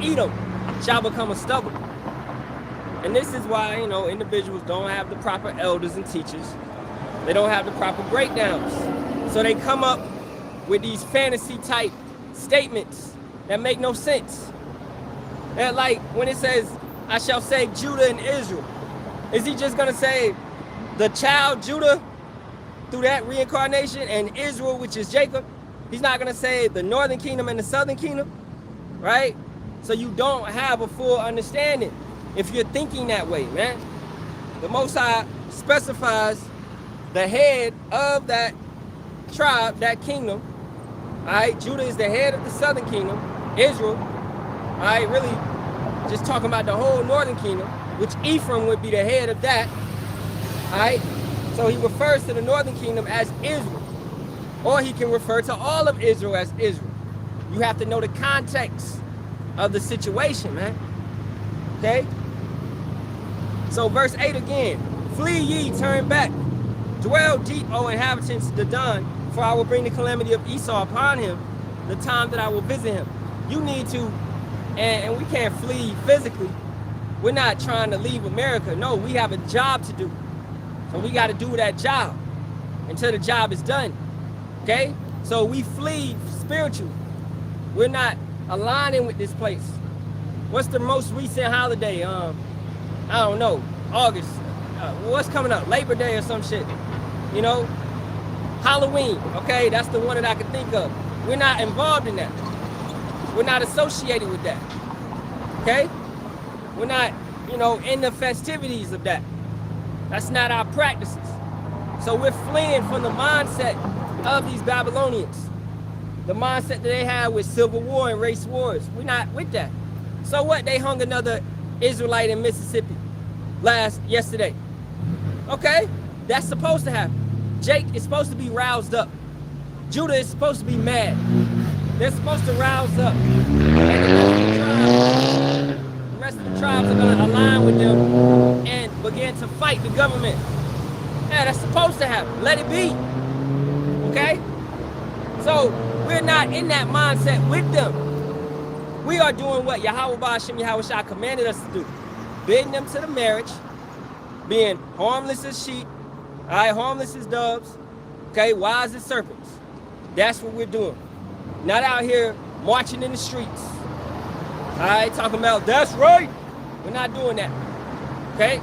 Edom shall become a stubble. And this is why, individuals don't have the proper elders and teachers. They don't have the proper breakdowns. So they come up with these fantasy type statements that make no sense. And like when it says, I shall save Judah and Israel, is he just gonna say the child Judah through that reincarnation and Israel, which is Jacob? He's not gonna say the northern kingdom and the southern kingdom, right? So you don't have a full understanding if you're thinking that way, man. The Most High specifies the head of that tribe, that kingdom. All right, Judah is the head of the southern kingdom, Israel. All right, really just talking about the whole northern kingdom, which Ephraim would be the head of that. All right, so he refers to the northern kingdom as Israel, or he can refer to all of Israel as Israel. You have to know the context of the situation, man. Okay? So verse 8 again. Flee ye, turn back. Dwell deep, O inhabitants of Dedan, for I will bring the calamity of Esau upon him, the time that I will visit him. You need to, and we can't flee physically. We're not trying to leave America. No, we have a job to do. So we got to do that job until the job is done. Okay? So we flee spiritually. We're not aligning with this place. What's the most recent holiday? I don't know. August. What's coming up? Labor Day or some shit. Halloween. Okay, that's the one that I can think of. We're not involved in that. We're not associated with that. Okay? We're not, in the festivities of that. That's not our practices. So we're fleeing from the mindset of these Babylonians. The mindset that they had with civil war and race wars. We're not with that. So what? They hung another Israelite in Mississippi yesterday. Okay? That's supposed to happen. Jake is supposed to be roused up. Judah is supposed to be mad. They're supposed to rouse up. And the rest of the tribes are going to align with them and begin to fight the government. Yeah, that's supposed to happen. Let it be. Okay? So we're not in that mindset with them. We are doing what Yahawah, Bahasham, Yahawashi commanded us to do. Bidding them to the marriage, being harmless as sheep, all right, harmless as doves, okay, wise as serpents. That's what we're doing. Not out here marching in the streets. All right, talking about, that's right. We're not doing that, okay?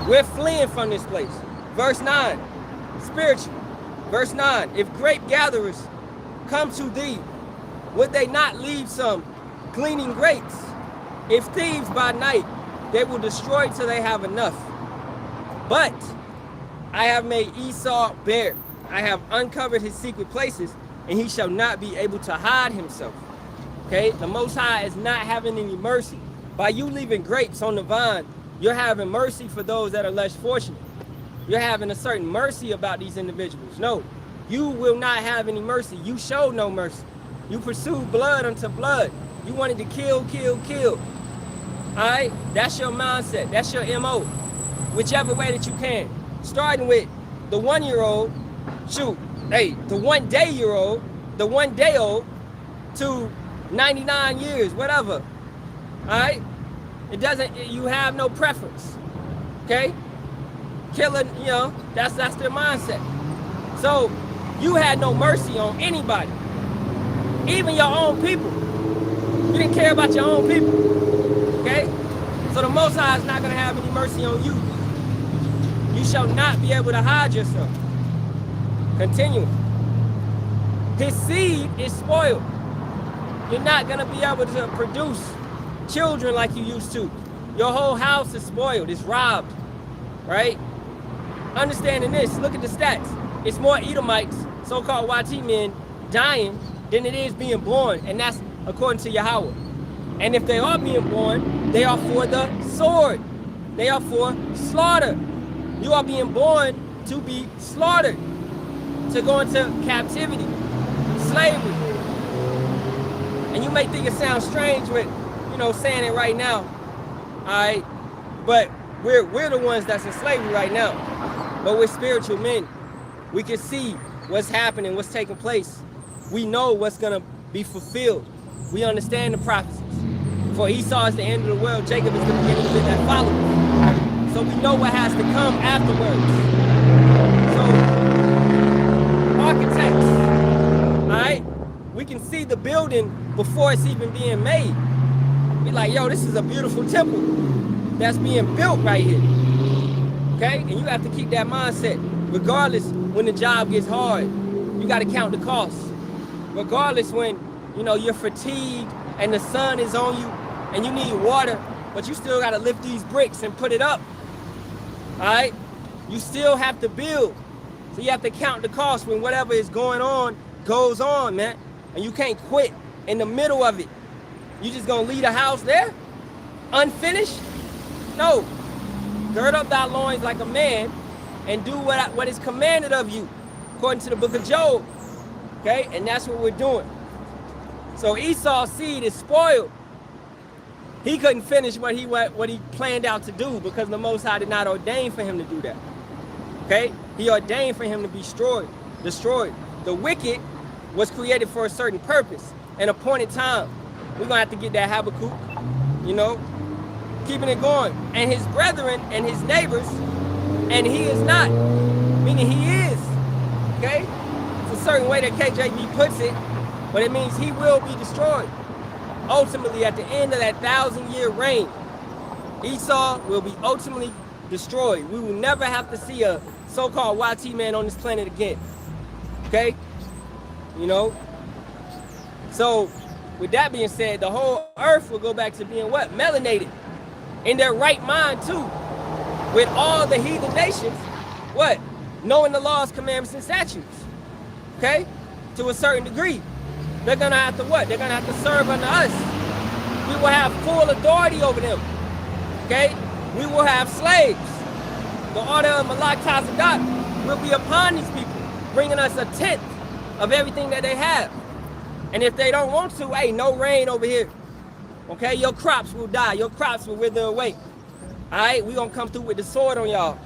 We're fleeing from this place. Verse 9, spiritual. Verse 9, if grape gatherers come to thee, would they not leave some gleaning grapes? If thieves by night, they will destroy till they have enough. But I have made Esau bare. I have uncovered his secret places, and he shall not be able to hide himself. Okay, the Most High is not having any mercy. By you leaving grapes on the vine, you're having mercy for those that are less fortunate. You're having a certain mercy about these individuals. No, you will not have any mercy. You showed no mercy. You pursued blood unto blood. You wanted to kill, kill, kill. All right, that's your mindset. That's your MO. Whichever way that you can. Starting with the 1-year-old, the 1 day-year-old, the 1 day old to 99 years, whatever. All right, you have no preference. Okay, killing, that's their mindset. So you had no mercy on anybody, even your own people. You didn't care about your own people. Okay, so the Most High is not going to have any mercy on you. You shall not be able to hide yourself. Continue. His seed is spoiled. You're not going to be able to produce children like you used to. Your whole house is spoiled. It's robbed. Right? Understanding this, look at the stats. It's more Edomites, so-called YT men, dying than it is being born. And that's according to Yahawah. And if they are being born, they are for the sword. They are for slaughter. You are being born to be slaughtered, to go into captivity, slavery. And you may think it sounds strange with, saying it right now, all right? But we're the ones that's in slavery right now. But we're spiritual men. We can see what's happening, what's taking place. We know what's gonna be fulfilled. We understand the prophecies. For Esau is the end of the world, Jacob is the beginning of it that follows. So we know what has to come afterwards. So, architects, all right? We can see the building before it's even being made. Be like, yo, this is a beautiful temple that's being built right here. Okay? And you have to keep that mindset. Regardless, when the job gets hard, you got to count the costs. Regardless, when, you know, you're fatigued and the sun is on you and you need water, but you still got to lift these bricks and put it up. All right? You still have to build. So you have to count the cost when whatever is going on goes on, man. And you can't quit in the middle of it. You just gonna leave the house there, unfinished? No. Gird up thy loins like a man and do what is commanded of you, according to the book of Job. Okay, and that's what we're doing. So Esau's seed is spoiled. He couldn't finish what he planned out to do because the Most High did not ordain for him to do that. Okay, he ordained for him to be destroyed. The wicked was created for a certain purpose, an appointed time. We're gonna have to get that Habakkuk, you know, keeping it going. And his brethren and his neighbors, and he is not, meaning he is, okay? It's a certain way that KJV puts it, but it means he will be destroyed. Ultimately, at the end of that 1,000-year reign, Esau will be ultimately destroyed. We will never have to see a so-called YT man on this planet again, okay? You know? So, with that being said, the whole earth will go back to being what? Melanated. In their right mind, too. With all the heathen nations, what? Knowing the laws, commandments, and statutes. Okay? To a certain degree. They're going to have to what? They're going to have to serve under us. We will have full authority over them. Okay? We will have slaves. The order of Malak Tazadak will be upon these people, bringing us a tenth of everything that they have. And if they don't want to, hey, no rain over here. Okay, your crops will die. Your crops will wither away. All right, we're going to come through with the sword on y'all.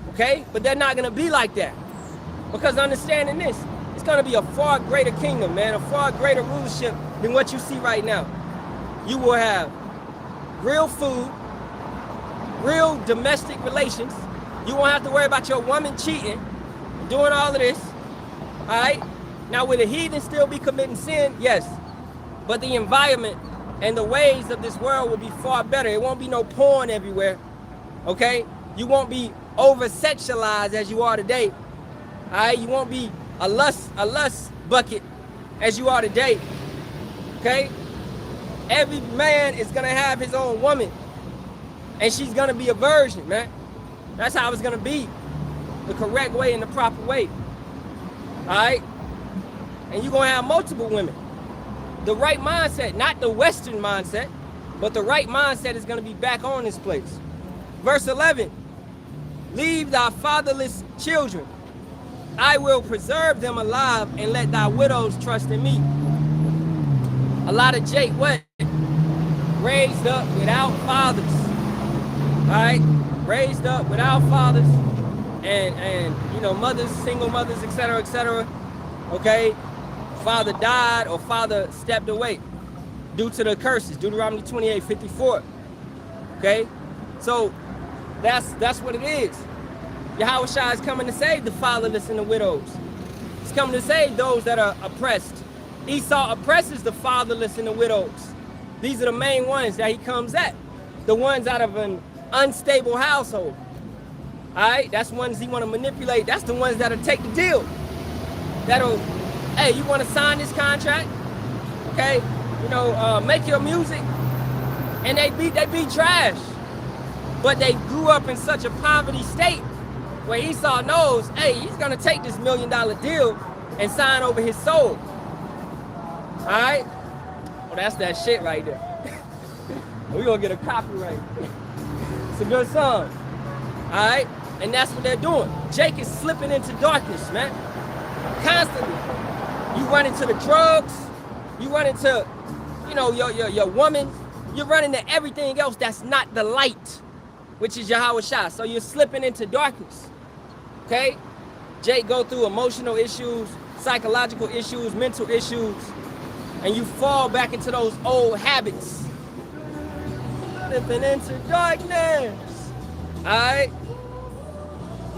Okay, but they're not going to be like that. Because understanding this, it's going to be a far greater kingdom, man, a far greater rulership than what you see right now. You will have real food, real domestic relations. You won't have to worry about your woman cheating, doing all of this. All right. Now, will the heathen still be committing sin? Yes. But the environment and the ways of this world will be far better. It won't be no porn everywhere. Okay? You won't be over-sexualized as you are today. All right? You won't be a lust bucket as you are today. Okay? Every man is going to have his own woman. And she's going to be a virgin, man. That's how it's going to be. The correct way and the proper way. All right? And you're going to have multiple women. The right mindset, not the Western mindset, but the right mindset is going to be back on this place. Verse 11, leave thy fatherless children. I will preserve them alive and let thy widows trust in me. A lot of Jake, what? Raised up without fathers. All right? Raised up without fathers and you know, mothers, single mothers, etc., etc. Okay? Father died or father stepped away due to the curses. Deuteronomy 28:54. Okay? So that's what it is. Yahawashi is coming to save the fatherless and the widows. He's coming to save those that are oppressed. Esau oppresses the fatherless and the widows. These are the main ones that he comes at. The ones out of an unstable household. All right? That's ones he want to manipulate. That's the ones that'll take the deal. That'll, hey, you want to sign this contract? Okay? You know, make your music. And they be trash. But they grew up in such a poverty state where Esau knows, hey, he's going to take this $1 million deal and sign over his soul. All right? Well, that's that shit right there. We're going to get a copyright. It's a good song. All right? And that's what they're doing. Jake is slipping into darkness, man. Constantly. You run into the drugs. You run into, you know, your woman. You run into everything else that's not the light, which is Yahawashi. So you're slipping into darkness. Okay? Jake go through emotional issues, psychological issues, mental issues. and you fall back into those old habits. Slipping into darkness. Alright?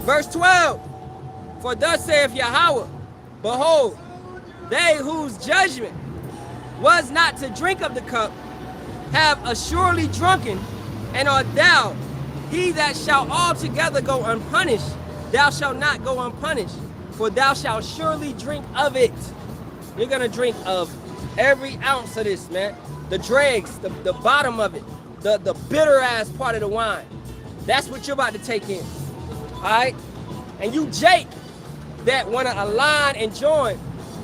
Verse 12. For thus saith Yahawah, behold, they whose judgment was not to drink of the cup have assuredly drunken, and art thou, he that shall altogether go unpunished, thou shalt not go unpunished, for thou shalt surely drink of it. You're going to drink of every ounce of this, man. The dregs, the bottom of it, the bitter ass part of the wine. That's what you're about to take in. All right? And you Jake that want to align and join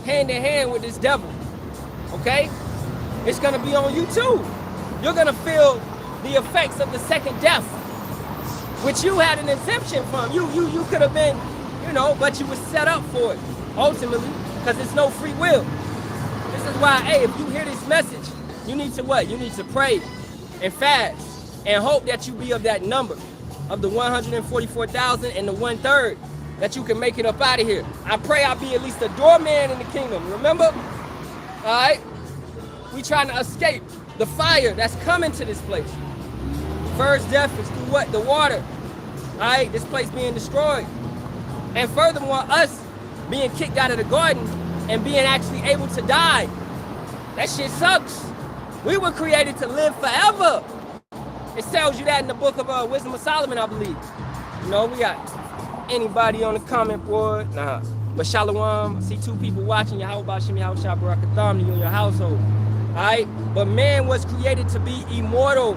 hand in hand with this devil. Okay? It's going to be on you too. You're going to feel the effects of the second death, which you had an exemption from. You could have been, you know, but you were set up for it, ultimately, because it's no free will. This is why, hey, if you hear this message, you need to what? You need to pray and fast and hope that you be of that number of the 144,000 and the 1/3 that you can make it up out of here. I pray I'll be at least a doorman in the kingdom, remember? All right? We trying to escape the fire that's coming to this place. First death is through what? The water. All right? This place being destroyed. And furthermore, us being kicked out of the garden and being actually able to die. That shit sucks. We were created to live forever. It tells you that in the book of Wisdom of Solomon, I believe. You know, we got anybody on the comment board? Nah. But Shalawam, I see 2 people watching. Yahawah, Bahasham, Yahawashi, Barak, Ahtham, you in your household. All right? But man was created to be immortal.